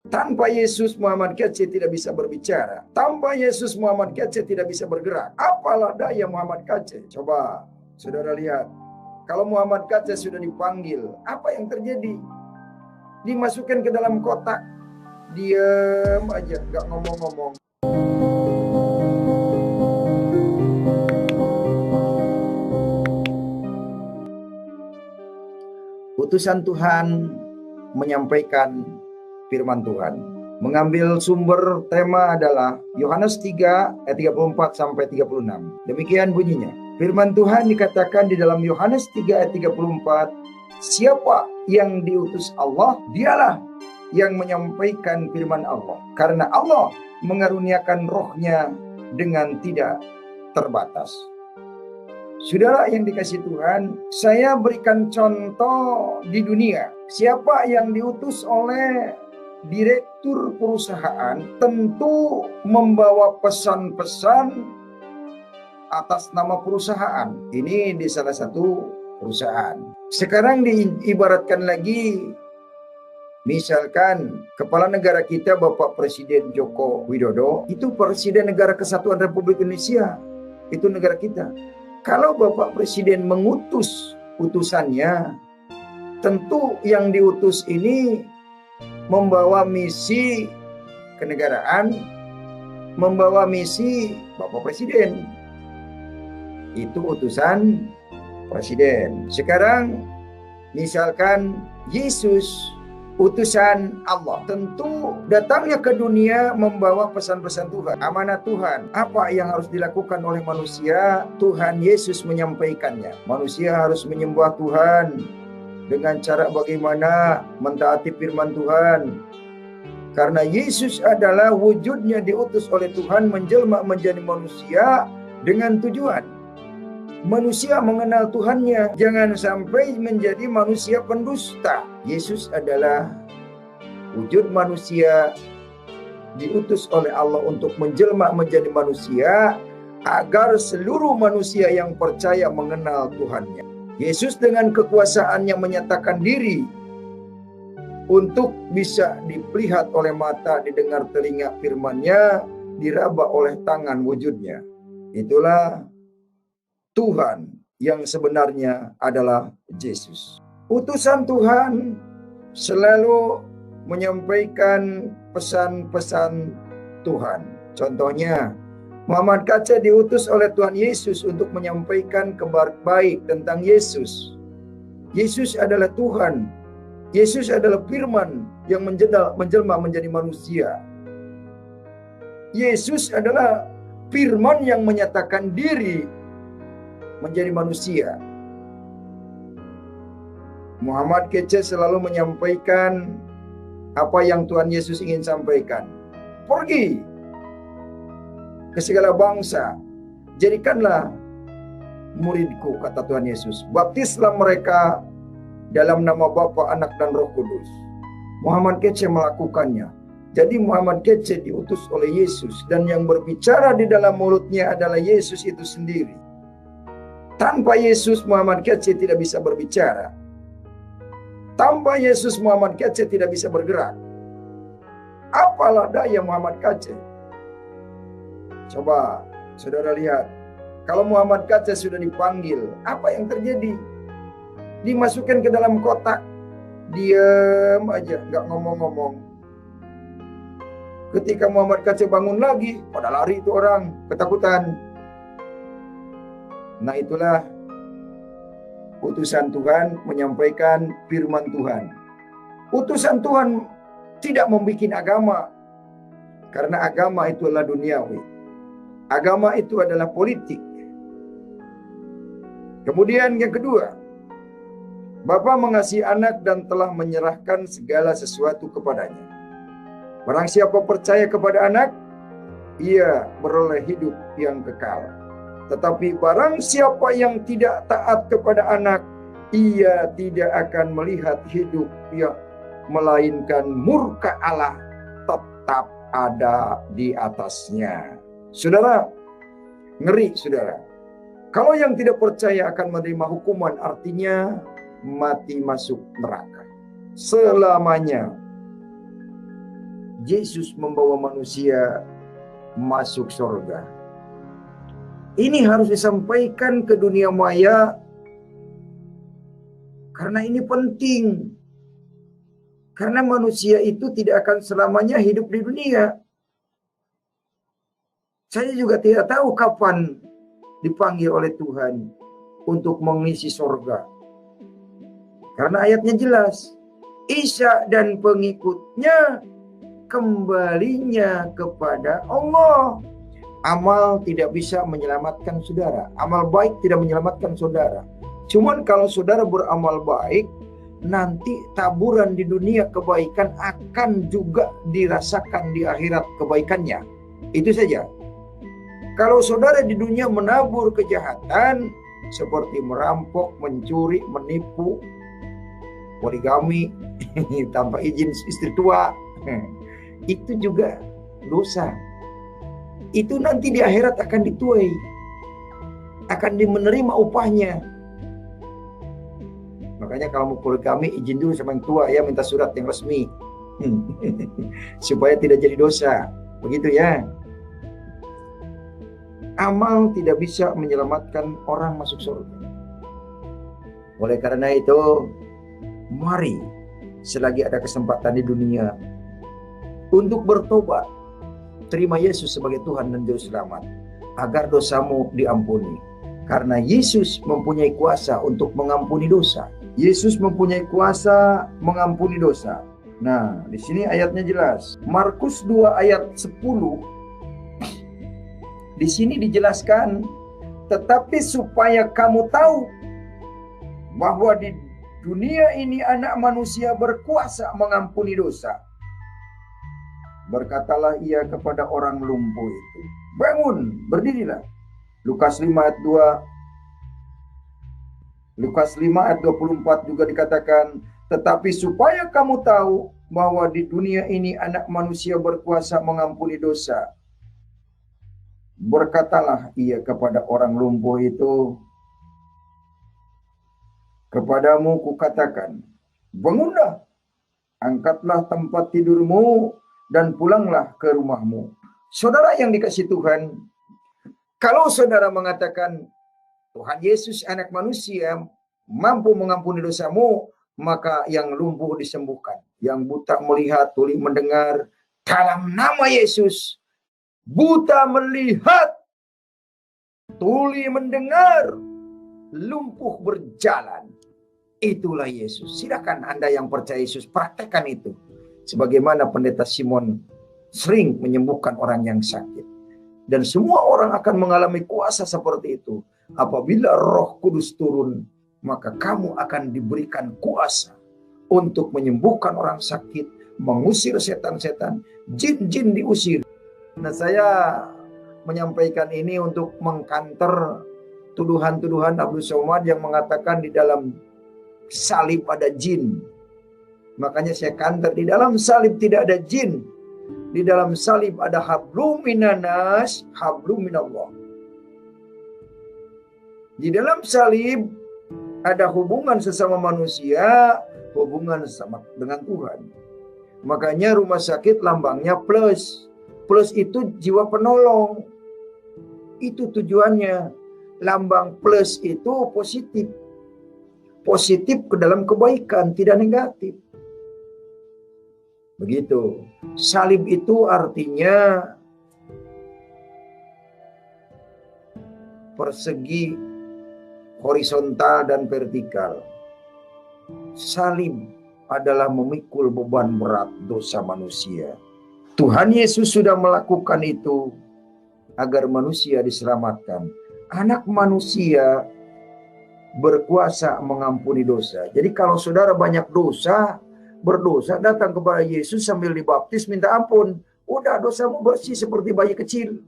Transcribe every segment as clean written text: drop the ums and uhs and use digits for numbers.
Tanpa Yesus, Muhammad Kece tidak bisa berbicara. Tanpa Yesus, Muhammad Kece tidak bisa bergerak. Apalah daya Muhammad Kece? Coba saudara lihat. Kalau Muhammad Kece sudah dipanggil, apa yang terjadi? Dimasukkan ke dalam kotak. Diam aja, gak ngomong-ngomong. Utusan Tuhan menyampaikan firman Tuhan. Mengambil sumber tema adalah Yohanes 3 ayat 34 sampai 36. Demikian bunyinya. Firman Tuhan dikatakan di dalam Yohanes 3 ayat 34, siapa yang diutus Allah, dialah yang menyampaikan firman Allah. Karena Allah mengaruniakan rohnya dengan tidak terbatas. Saudara yang dikasihi Tuhan, saya berikan contoh di dunia. Siapa yang diutus oleh direktur perusahaan tentu membawa pesan-pesan atas nama perusahaan. Ini di salah satu perusahaan. Sekarang diibaratkan lagi, misalkan kepala negara kita Bapak Presiden Joko Widodo, itu Presiden Negara Kesatuan Republik Indonesia, itu negara kita. Kalau Bapak Presiden mengutus utusannya, tentu yang diutus ini membawa misi kenegaraan, membawa misi Bapak Presiden. Itu utusan Presiden. Sekarang misalkan Yesus utusan Allah, tentu datangnya ke dunia membawa pesan-pesan Tuhan, amanat Tuhan. Apa yang harus dilakukan oleh manusia, Tuhan Yesus menyampaikannya. Manusia harus menyembah Tuhan dengan cara bagaimana mentaati firman Tuhan. Karena Yesus adalah wujudnya diutus oleh Tuhan menjelma menjadi manusia dengan tujuan manusia mengenal Tuhannya, jangan sampai menjadi manusia pendusta. Yesus adalah wujud manusia diutus oleh Allah untuk menjelma menjadi manusia agar seluruh manusia yang percaya mengenal Tuhannya. Yesus dengan kekuasaannya menyatakan diri untuk bisa dilihat oleh mata, didengar telinga firman-Nya, diraba oleh tangan wujudnya. Itulah Tuhan yang sebenarnya adalah Yesus. Utusan Tuhan selalu menyampaikan pesan-pesan Tuhan. Contohnya, Muhammad Kece diutus oleh Tuhan Yesus untuk menyampaikan kabar baik tentang Yesus. Yesus adalah Tuhan. Yesus adalah firman yang menjelma menjadi manusia. Yesus adalah firman yang menyatakan diri menjadi manusia. Muhammad Kece selalu menyampaikan apa yang Tuhan Yesus ingin sampaikan. Pergi ke segala bangsa, jadikanlah muridku, kata Tuhan Yesus. Baptislah mereka dalam nama Bapa, Anak, dan Roh Kudus. Muhammad Kece melakukannya. Jadi Muhammad Kece diutus oleh Yesus, dan yang berbicara di dalam mulutnya adalah Yesus itu sendiri. Tanpa Yesus, Muhammad Kece tidak bisa berbicara. Tanpa Yesus, Muhammad Kece tidak bisa bergerak. Apalah daya Muhammad Kece? Coba saudara lihat. Kalau Muhammad Kece sudah dipanggil, apa yang terjadi? Dimasukkan ke dalam kotak. Diam aja, gak ngomong-ngomong. Ketika Muhammad Kece bangun lagi, pada lari itu orang, ketakutan. Nah, itulah utusan Tuhan menyampaikan firman Tuhan. Utusan Tuhan tidak membuat agama, karena agama itu adalah duniawi. Agama itu adalah politik. Kemudian yang kedua, Bapa mengasihi anak dan telah menyerahkan segala sesuatu kepadanya. Barang siapa percaya kepada anak, ia beroleh hidup yang kekal. Tetapi barang siapa yang tidak taat kepada anak, ia tidak akan melihat hidup, melainkan murka Allah tetap ada di atasnya. Saudara, ngeri saudara. Kalau yang tidak percaya akan menerima hukuman, artinya mati masuk neraka selamanya. Yesus membawa manusia masuk surga. Ini harus disampaikan ke dunia maya karena ini penting. Karena manusia itu tidak akan selamanya hidup di dunia. Saya juga tidak tahu kapan dipanggil oleh Tuhan untuk mengisi surga. Karena ayatnya jelas. Isa dan pengikutnya kembalinya kepada Allah. Amal tidak bisa menyelamatkan saudara. Amal baik tidak menyelamatkan saudara. Cuman kalau saudara beramal baik, nanti taburan di dunia kebaikan akan juga dirasakan di akhirat kebaikannya. Itu saja. Kalau saudara di dunia menabur kejahatan seperti merampok, mencuri, menipu, poligami tanpa izin istri tua, itu juga dosa. Itu nanti di akhirat akan dituai, akan menerima upahnya. Makanya kalau mau poligami izin dulu sama yang tua ya, minta surat yang resmi supaya tidak jadi dosa. Begitu ya. Amal tidak bisa menyelamatkan orang masuk surga. Oleh karena itu, mari selagi ada kesempatan di dunia untuk bertobat, terima Yesus sebagai Tuhan dan Juru Selamat, agar dosamu diampuni. Karena Yesus mempunyai kuasa untuk mengampuni dosa. Yesus mempunyai kuasa mengampuni dosa. Nah, di sini ayatnya jelas. Markus 2 ayat 10. Di sini dijelaskan, tetapi supaya kamu tahu bahwa di dunia ini anak manusia berkuasa mengampuni dosa. Berkatalah ia kepada orang lumpuh itu, bangun, berdirilah. Lukas 5 ayat 2. Lukas 5 ayat 24 juga dikatakan, tetapi supaya kamu tahu bahwa di dunia ini anak manusia berkuasa mengampuni dosa. Berkatalah ia kepada orang lumpuh itu, kepadamu kukatakan, bangunlah, angkatlah tempat tidurmu, dan pulanglah ke rumahmu. Saudara yang dikasihi Tuhan, kalau saudara mengatakan, Tuhan Yesus anak manusia mampu mengampuni dosamu, maka yang lumpuh disembuhkan, yang buta melihat, tuli mendengar, dalam nama Yesus. Buta melihat, tuli mendengar, lumpuh berjalan. Itulah Yesus. Silakan Anda yang percaya Yesus, praktekkan itu. Sebagaimana pendeta Simon sering menyembuhkan orang yang sakit. Dan semua orang akan mengalami kuasa seperti itu. Apabila Roh Kudus turun, maka kamu akan diberikan kuasa untuk menyembuhkan orang sakit, mengusir setan-setan, jin-jin diusir. Nah, saya menyampaikan ini untuk mengkanter tuduhan-tuduhan Abdul Somad yang mengatakan di dalam salib ada jin. Makanya saya kanter, di dalam salib tidak ada jin. Di dalam salib ada hablum minanas, hablum minallah. Di dalam salib ada hubungan sesama manusia, hubungan sama dengan Tuhan. Makanya rumah sakit lambangnya plus. Plus itu jiwa penolong. Itu tujuannya. Lambang plus itu positif. Positif ke dalam kebaikan, tidak negatif. Begitu. Salib itu artinya persegi, horizontal dan vertikal. Salib adalah memikul beban berat dosa manusia. Tuhan Yesus sudah melakukan itu agar manusia diselamatkan. Anak manusia berkuasa mengampuni dosa. Jadi kalau saudara banyak dosa, berdosa, datang kepada Yesus sambil dibaptis, minta ampun. Udah, dosamu bersih seperti bayi kecil.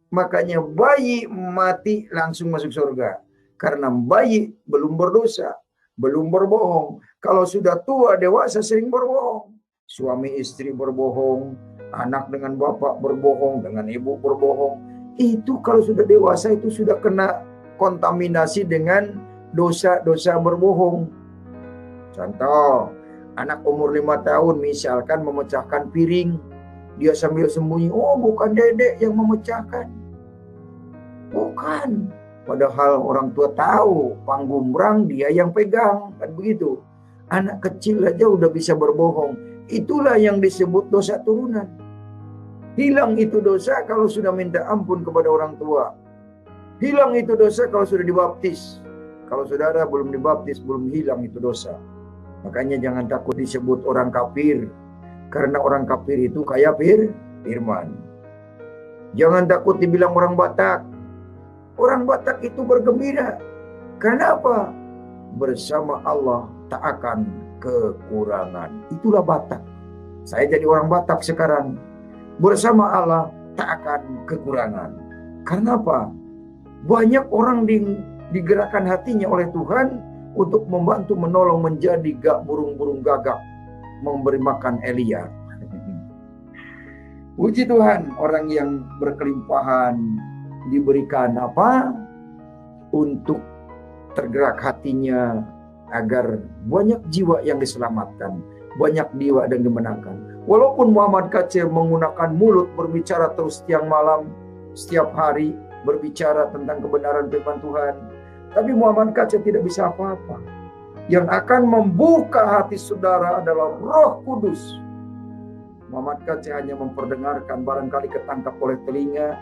Makanya bayi mati langsung masuk surga. Karena bayi belum berdosa, belum berbohong. Kalau sudah tua, dewasa sering berbohong. Suami istri berbohong, anak dengan bapak berbohong, dengan ibu berbohong. Itu kalau sudah dewasa itu sudah kena kontaminasi dengan dosa-dosa berbohong. Contoh, Anak umur 5 tahun misalkan memecahkan piring, dia sambil sembunyi, oh bukan dedek yang memecahkan. Bukan. Padahal orang tua tahu, panggumrang dia yang pegang, kan begitu. Anak kecil aja udah bisa berbohong. Itulah yang disebut dosa turunan. Hilang itu dosa kalau sudah minta ampun kepada orang tua. Hilang itu dosa kalau sudah dibaptis. Kalau saudara belum dibaptis, belum hilang itu dosa. Makanya jangan takut disebut orang kafir. Karena orang kafir itu kayak firman. Jangan takut dibilang orang Batak. Orang Batak itu bergembira. Karena apa? Bersama Allah tak akan kekurangan. Itulah Batak. Saya jadi orang Batak sekarang. Bersama Allah tak akan kekurangan. Karena apa? Banyak orang digerakkan hatinya oleh Tuhan untuk membantu menolong menjadi burung-burung gagak memberi makan Elia. Puji Tuhan, orang yang berkelimpahan diberikan apa? Untuk tergerak hatinya agar banyak jiwa yang diselamatkan, banyak jiwa yang dimenangkan. Walaupun Muhammad Kacir menggunakan mulut berbicara terus tiang malam, setiap hari berbicara tentang kebenaran firman Tuhan, tapi Muhammad Kacir tidak bisa apa-apa. Yang akan membuka hati saudara adalah Roh Kudus. Muhammad Kacir hanya memperdengarkan, barangkali ketangkap oleh telinga,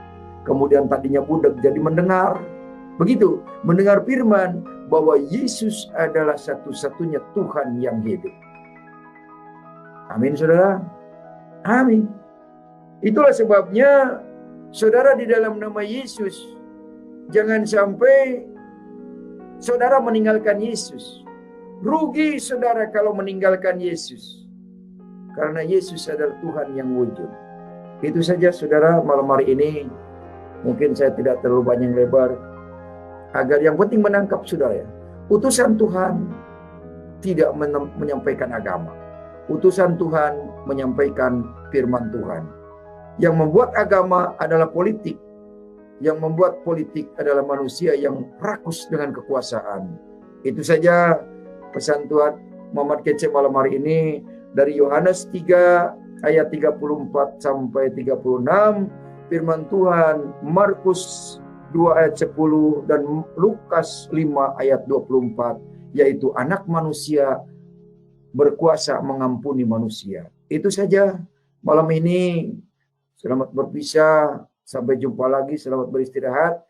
kemudian tadinya budak jadi mendengar. Begitu, mendengar firman bahwa Yesus adalah satu-satunya Tuhan yang hidup. Amin, saudara. Amin. Itulah sebabnya, saudara, di dalam nama Yesus, jangan sampai saudara meninggalkan Yesus. Rugi saudara kalau meninggalkan Yesus. Karena Yesus adalah Tuhan yang wujud. Itu saja saudara malam hari ini. Mungkin saya tidak terlalu banyak lebar. Agar yang penting menangkap saudara. Utusan Tuhan tidak menyampaikan agama. Utusan Tuhan menyampaikan firman Tuhan. Yang membuat agama adalah politik. Yang membuat politik adalah manusia yang rakus dengan kekuasaan. Itu saja pesan Tuhan Muhammad Kacir malam hari ini dari Yohanes 3 ayat 34 sampai 36, firman Tuhan Markus 2 ayat 10 dan Lukas 5 ayat 24, yaitu anak manusia berkuasa mengampuni manusia. Itu saja malam ini. Selamat berpisah. Sampai jumpa lagi. Selamat beristirahat.